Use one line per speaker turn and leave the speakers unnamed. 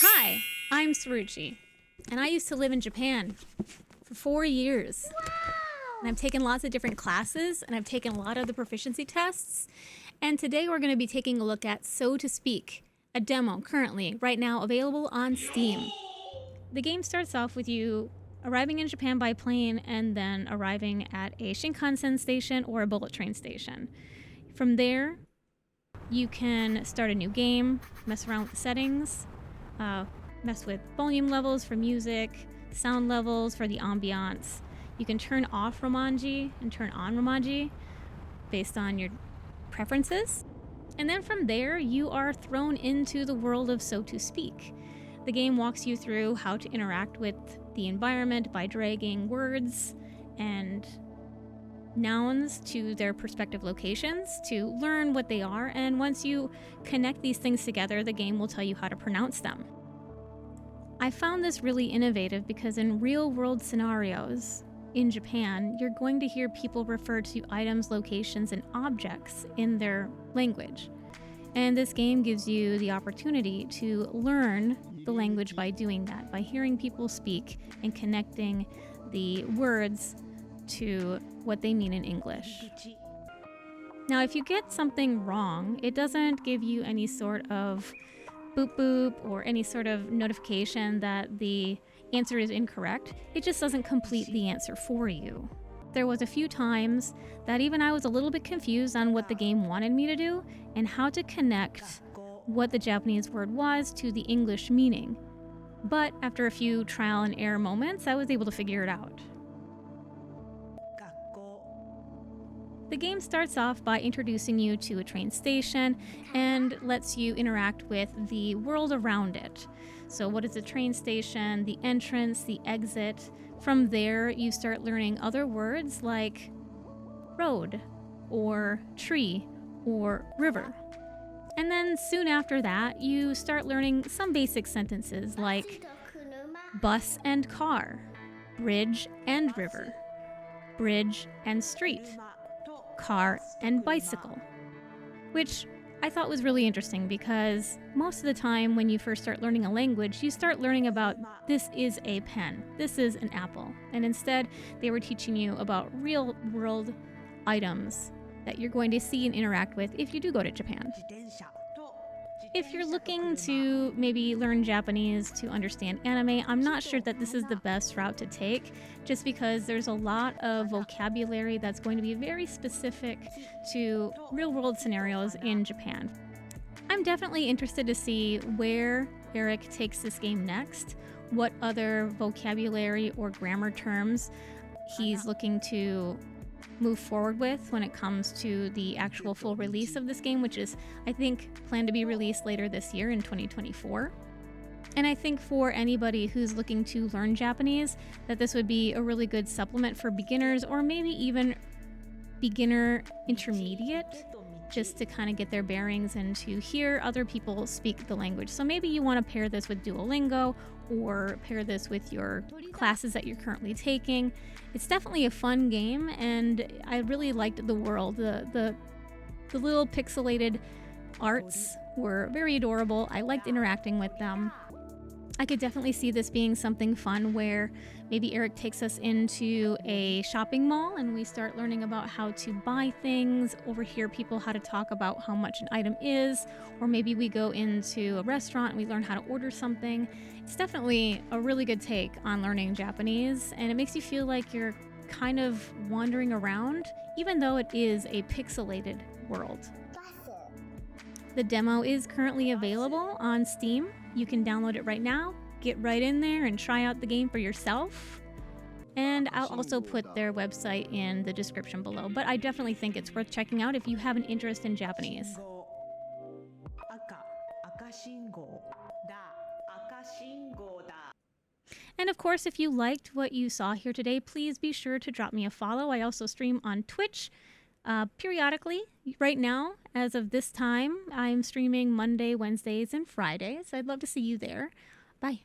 Hi, I'm Saruchi, and I used to live in Japan for 4 years. And I've taken lots of different classes, and I've taken a lot of the proficiency tests. And today we're going to be taking a look at So to Speak, a demo currently, right now, available on Steam. The game starts off with you arriving in Japan by plane and then arriving at a Shinkansen station or a bullet train station. From there, you can start a new game, mess around with the settings, mess with volume levels for music, sound levels for the ambiance. You can turn off Romanji and turn on Romanji based on your preferences. And then from there, you are thrown into the world of So to Speak. The game walks you through how to interact with the environment by dragging words and nouns to their respective locations to learn what they are, and once you connect these things together, the game will tell you how to pronounce them. I found this really innovative because in real-world scenarios in Japan, you're going to hear people refer to items, locations, and objects in their language. And this game gives you the opportunity to learn the language by doing that, by hearing people speak and connecting the words to what they mean in English. Now, if you get something wrong, it doesn't give you any sort of boop boop or any sort of notification that the answer is incorrect. It just doesn't complete the answer for you. There was a few times that even I was a little bit confused on what the game wanted me to do and how to connect what the Japanese word was to the English meaning. But after a few trial and error moments, I was able to figure it out. The game starts off by introducing you to a train station and lets you interact with the world around it. So what is a train station, the entrance, the exit? From there, you start learning other words like road or tree or river. And then soon after that, you start learning some basic sentences like bus and car, bridge and river, bridge and street, car and bicycle, which I thought was really interesting because most of the time when you first start learning a language, you start learning about this is a pen, this is an apple. And instead, they were teaching you about real world items that you're going to see and interact with if you do go to Japan. If you're looking to maybe learn Japanese to understand anime, I'm not sure that this is the best route to take, just because there's a lot of vocabulary that's going to be very specific to real-world scenarios in Japan. I'm definitely interested to see where Eric takes this game next, what other vocabulary or grammar terms he's looking to move forward with when it comes to the actual full release of this game, which is, I think, planned to be released later this year in 2024. And I think for anybody who's looking to learn Japanese, that this would be a really good supplement for beginners or maybe even beginner intermediate, just to kind of get their bearings and to hear other people speak the language. So maybe you want to pair this with Duolingo or pair this with your classes that you're currently taking. It's definitely a fun game, and I really liked the world. The little pixelated arts were very adorable. I liked interacting with them. I could definitely see this being something fun where maybe Eric takes us into a shopping mall and we start learning about how to buy things, overhear people how to talk about how much an item is, or maybe we go into a restaurant and we learn how to order something. It's definitely a really good take on learning Japanese, and it makes you feel like you're kind of wandering around, even though it is a pixelated world. The demo is currently available on Steam. You can download it right now, get right in there and try out the game for yourself. And I'll also put their website in the description below, but I definitely think it's worth checking out if you have an interest in Japanese. And of course, if you liked what you saw here today, please be sure to drop me a follow. I also stream on Twitch periodically. Right now, as of this time, I'm streaming Monday, Wednesdays, and Fridays. I'd love to see you there. Bye.